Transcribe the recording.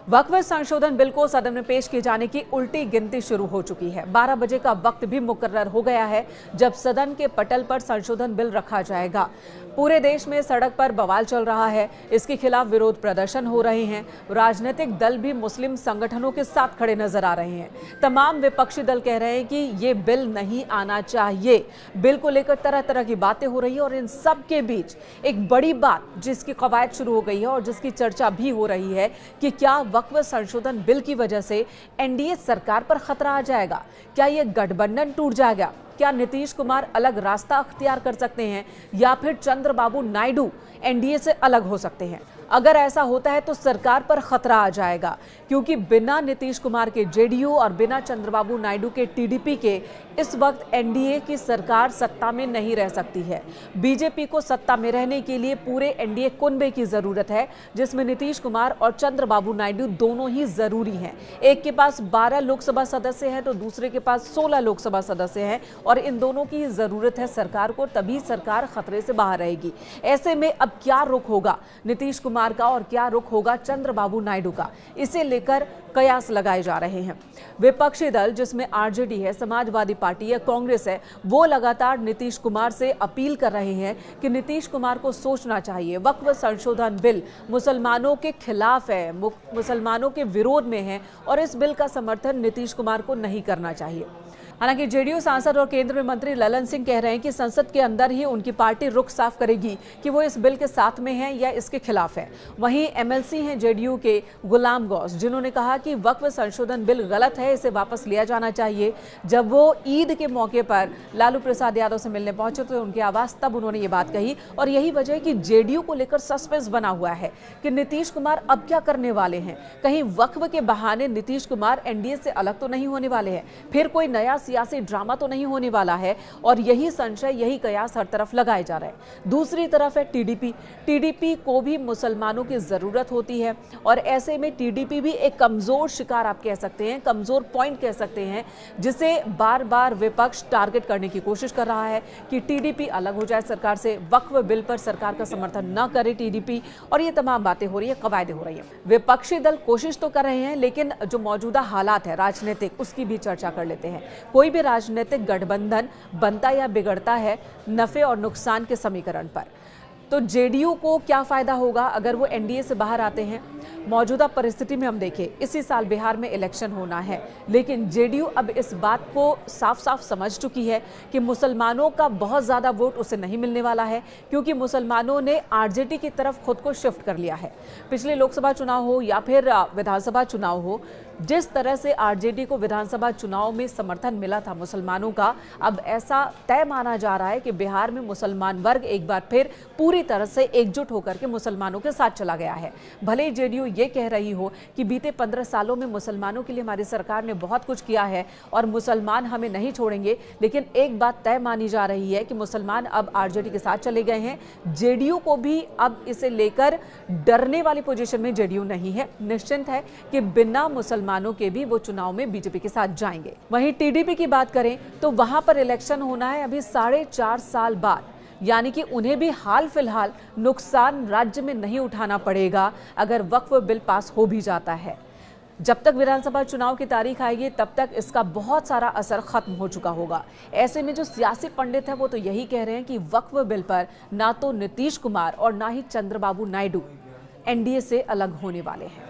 वक्फ संशोधन बिल को सदन में पेश किए जाने की उल्टी गिनती शुरू हो चुकी है। 12 बजे का वक्त भी मुकर्रर हो गया है जब सदन के पटल पर संशोधन बिल रखा जाएगा। पूरे देश में सड़क पर बवाल चल रहा है, इसके खिलाफ विरोध प्रदर्शन हो रहे हैं। राजनीतिक दल भी मुस्लिम संगठनों के साथ खड़े नजर आ रहे हैं। तमाम विपक्षी दल कह रहे हैं कि ये बिल नहीं आना चाहिए। बिल को लेकर तरह तरह की बातें हो रही है और इन सब के बीच एक बड़ी बात जिसकी कवायद शुरू हो गई है और जिसकी चर्चा भी हो रही है कि क्या वक्फ संशोधन बिल की वजह से एनडीए सरकार पर खतरा आ जाएगा? क्या ये गठबंधन टूट जाएगा? क्या नीतीश कुमार अलग रास्ता अख्तियार कर सकते हैं या फिर चंद्रबाबू नायडू एनडीए से अलग हो सकते हैं? अगर ऐसा होता है तो सरकार पर खतरा आ जाएगा, क्योंकि बिना नीतीश कुमार के जेडीयू और बिना चंद्रबाबू नायडू के टीडीपी के इस वक्त एनडीए की सरकार सत्ता में नहीं रह सकती है। बीजेपी को सत्ता में रहने के लिए पूरे एनडीए कुनबे की जरूरत है, जिसमें नीतीश कुमार और चंद्रबाबू नायडू दोनों ही जरूरी हैं। एक के पास 12 लोकसभा सदस्य हैं तो दूसरे के पास 16 लोकसभा सदस्य हैं और इन दोनों की जरूरत है सरकार को, तभी सरकार खतरे से बाहर रहेगी। ऐसे में अब क्या रुख होगा नीतीश कुमार का और क्या रुख होगा चंद्रबाबू नायडू का, इसे लेकर कयास लगाए जा रहे हैं। विपक्षी दल जिसमें आरजेडी है, समाजवादी पार्टी है, कांग्रेस है, वो लगातार नीतीश कुमार से अपील कर रहे हैं कि नीतीश कुमार को सोचना चाहिए। वक्फ संशोधन बिल मुसलमानों के खिलाफ है, मुसलमानों के विरोध में है और इस बिल का समर्थन नीतीश कुमार को नहीं करना चाहिए। हालांकि जेडीयू सांसद और केंद्रीय मंत्री ललन सिंह कह रहे हैं कि संसद के अंदर ही उनकी पार्टी रुख साफ करेगी कि वो इस बिल के साथ में है या इसके खिलाफ है। वहीं एमएलसी हैं जेडीयू के गुलाम गौस, जिन्होंने कहा कि वक्फ संशोधन बिल गलत है, इसे वापस लिया जाना चाहिए। जब वो ईद के मौके पर लालू प्रसाद यादव से मिलने पहुंचे तो उनकी आवाज तब उन्होंने ये बात कही और यही वजह है कि जेडीयू को लेकर सस्पेंस बना हुआ है कि नीतीश कुमार अब क्या करने वाले हैं। कहीं वक्फ के बहाने नीतीश कुमार एनडीए से अलग तो नहीं होने वाले हैं, फिर कोई नया सियासी ड्रामा तो नहीं होने वाला है, और यही संशय, यही कयास हर तरफ लगाए जा रहे हैं। दूसरी तरफ है टीडीपी को भी मुसलमानों की जरूरत होती है और ऐसे में टीडीपी भी एक कमजोर शिकार आप कह सकते हैं, कमजोर पॉइंट कह सकते हैं, जिसे बार बार विपक्ष टारगेट करने की कोशिश कर रहा है कि टीडीपी अलग हो जाए सरकार से, वक्फ बिल पर सरकार का समर्थन न करे टीडीपी, और ये तमाम बातें हो रही है, कवायदें हो रही है। विपक्षी दल कोशिश तो कर रहे हैं, लेकिन जो मौजूदा हालात है राजनीतिक, उसकी भी चर्चा कर लेते हैं। कोई भी राजनीतिक गठबंधन बनता या बिगड़ता है नफे और नुकसान के समीकरण पर। तो जेडीयू को क्या फायदा होगा अगर वो एनडीए से बाहर आते हैं? मौजूदा परिस्थिति में हम देखें, इसी साल बिहार में इलेक्शन होना है, लेकिन जेडीयू अब इस बात को साफ साफ समझ चुकी है कि मुसलमानों का बहुत ज्यादा वोट उसे नहीं मिलने वाला है, क्योंकि मुसलमानों ने आरजेडी की तरफ खुद को शिफ्ट कर लिया है। पिछले लोकसभा चुनाव हो या फिर विधानसभा चुनाव हो, जिस तरह से आरजेडी को विधानसभा चुनाव में समर्थन मिला था मुसलमानों का, अब ऐसा तय माना जा रहा है कि बिहार में मुसलमान वर्ग एक बार फिर पूरी तरह से एकजुट होकर के मुसलमानों के साथ चला गया है। भले जेडीयू ये कह रही हो कि बीते 15 सालों में मुसलमानों के लिए हमारी सरकार ने बहुत कुछ किया है और मुसलमान हमें नहीं छोड़ेंगे, लेकिन एक बात तय मानी जा रही है कि मुसलमान अब आरजेडी के साथ चले गए हैं। जेडीयू को भी अब इसे लेकर डरने वाली पोजीशन में जेडीयू नहीं है, निश्चिंत है कि बिना मुसलमानों के भी वो चुनाव में बीजेपी के साथ जाएंगे। वहीं टीडीपी की बात करें तो वहां पर इलेक्शन होना है अभी 4.5 साल बाद, यानी कि उन्हें भी हाल फिलहाल नुकसान राज्य में नहीं उठाना पड़ेगा अगर वक्फ बिल पास हो भी जाता है। जब तक विधानसभा चुनाव की तारीख आएगी तब तक इसका बहुत सारा असर खत्म हो चुका होगा। ऐसे में जो सियासी पंडित है वो तो यही कह रहे हैं कि वक्फ बिल पर ना तो नीतीश कुमार और ना ही चंद्रबाबू नायडू एनडीए से अलग होने वाले हैं।